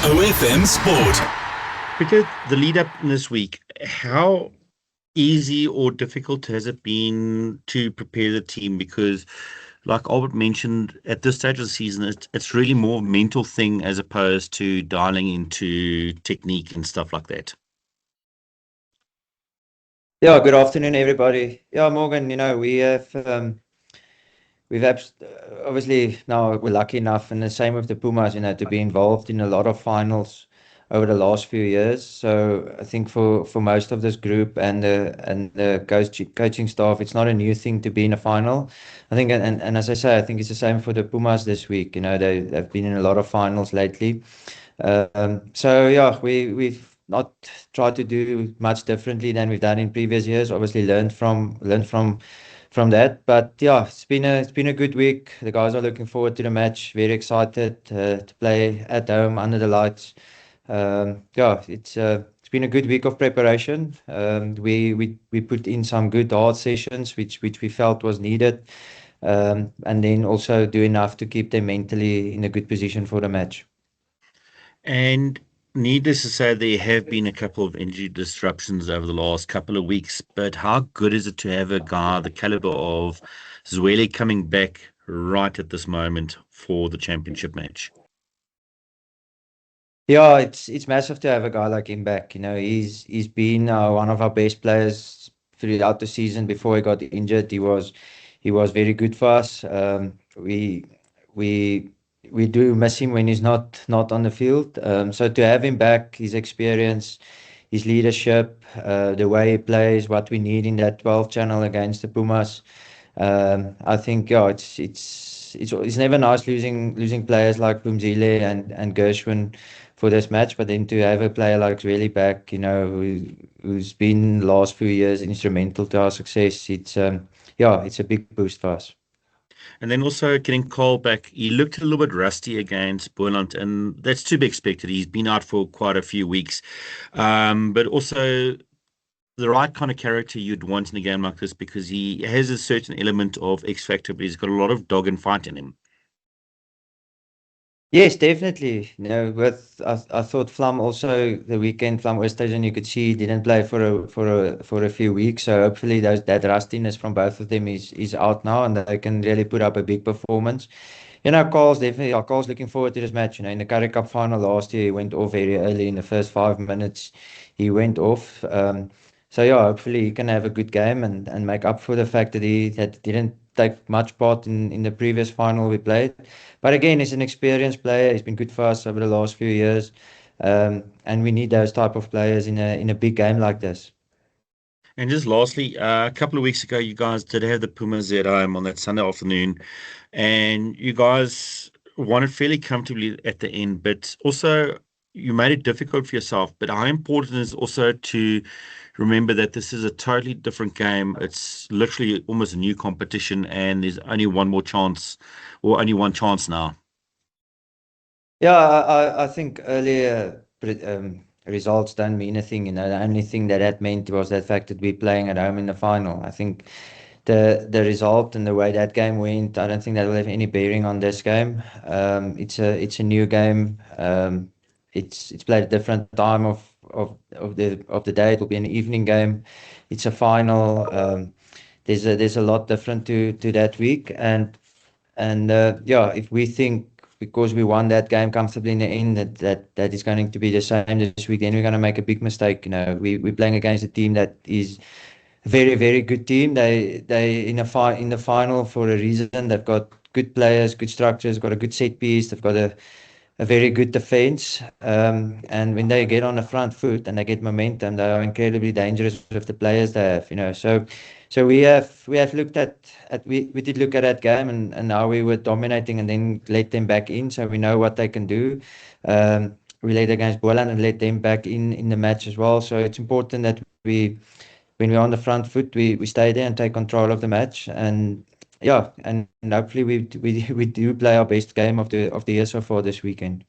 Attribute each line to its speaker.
Speaker 1: OFM Sport.
Speaker 2: Because the lead up in this week, how easy or difficult has it been to prepare the team? Because, like Albert mentioned, at this stage of the season, it's really more mental thing as opposed to dialing into technique and stuff like that.
Speaker 3: Yeah, good afternoon, everybody. Yeah, Morgan, obviously now we're lucky enough, and the same with the Pumas, to be involved in a lot of finals over the last few years. So I think for most of this group and the coaching staff, it's not a new thing to be in a final. I think, and as I say, I think it's the same for the Pumas this week. They've been in a lot of finals lately. So yeah, we've not tried to do much differently than we've done in previous years. Obviously, learned from that. But yeah, it's been a good week. The guys are looking forward to the match. Very excited to play at home under the lights. Yeah, it's been a good week of preparation. We put in some good hard sessions, which we felt was needed, and then also do enough to keep them mentally in a good position for the match.
Speaker 2: And needless to say, there have been a couple of injury disruptions over the last couple of weeks. But how good is it to have a guy the caliber of Zweli coming back right at this moment for the championship match?
Speaker 3: Yeah, it's massive to have a guy like him back. He's been one of our best players throughout the season. Before he got injured, he was very good for us. We we do miss him when he's not on the field. So to have him back, his experience, his leadership, the way he plays, what we need in that 12 channel against the Pumas. I think yeah, it's never nice losing players like Bumzile and Gershwin for this match, but then to have a player like really back, who's been the last few years instrumental to our success, it's a big boost for us.
Speaker 2: And then also getting Cole back, he looked a little bit rusty against Boland, and that's to be expected. He's been out for quite a few weeks. But also the right kind of character you'd want in a game like this because he has a certain element of X factor, but he's got a lot of dog and fight in him.
Speaker 3: Yes, definitely. I thought Flum also the weekend, Flum Oosthuizen, you could see he didn't play for a few weeks. So hopefully that rustiness from both of them is out now, and they can really put up a big performance. Carl's looking forward to this match. In the Currie Cup final last year, he went off very early in the first 5 minutes. He went off. So yeah, hopefully he can have a good game and make up for the fact that he didn't take much part in the previous final we played. But again, he's an experienced player. He's been good for us over the last few years, and we need those type of players in a big game like this.
Speaker 2: And just lastly, a couple of weeks ago, you guys did have the Pumas at home on that Sunday afternoon, and you guys won it fairly comfortably at the end, but also you made it difficult for yourself. But how important is also to remember that this is a totally different game. It's literally almost a new competition, and there's only one more chance, or only one chance now.
Speaker 3: Yeah, I think earlier results don't mean a thing. The only thing that meant was that fact that we're playing at home in the final. I think the result and the way that game went, I don't think that will have any bearing on this game. It's a new game. It's played at a different time of the day. It will be an evening game. It's a final. There's a lot different to that week, and yeah, if we think because we won that game comfortably in the end that is going to be the same this week, then we're going to make a big mistake. We're playing against a team that is a very, very good team. They in the final for a reason. They've got good players, good structures, got a good set piece. They've got a very good defense. And when they get on the front foot and they get momentum, they are incredibly dangerous with the players they have. So we have looked we did look at that game and how we were dominating and then let them back in. So we know what they can do. We led against Boland and let them back in the match as well. So it's important that when we're on the front foot, we stay there and take control of the match. And yeah, and hopefully we do play our best game of the year so far this weekend.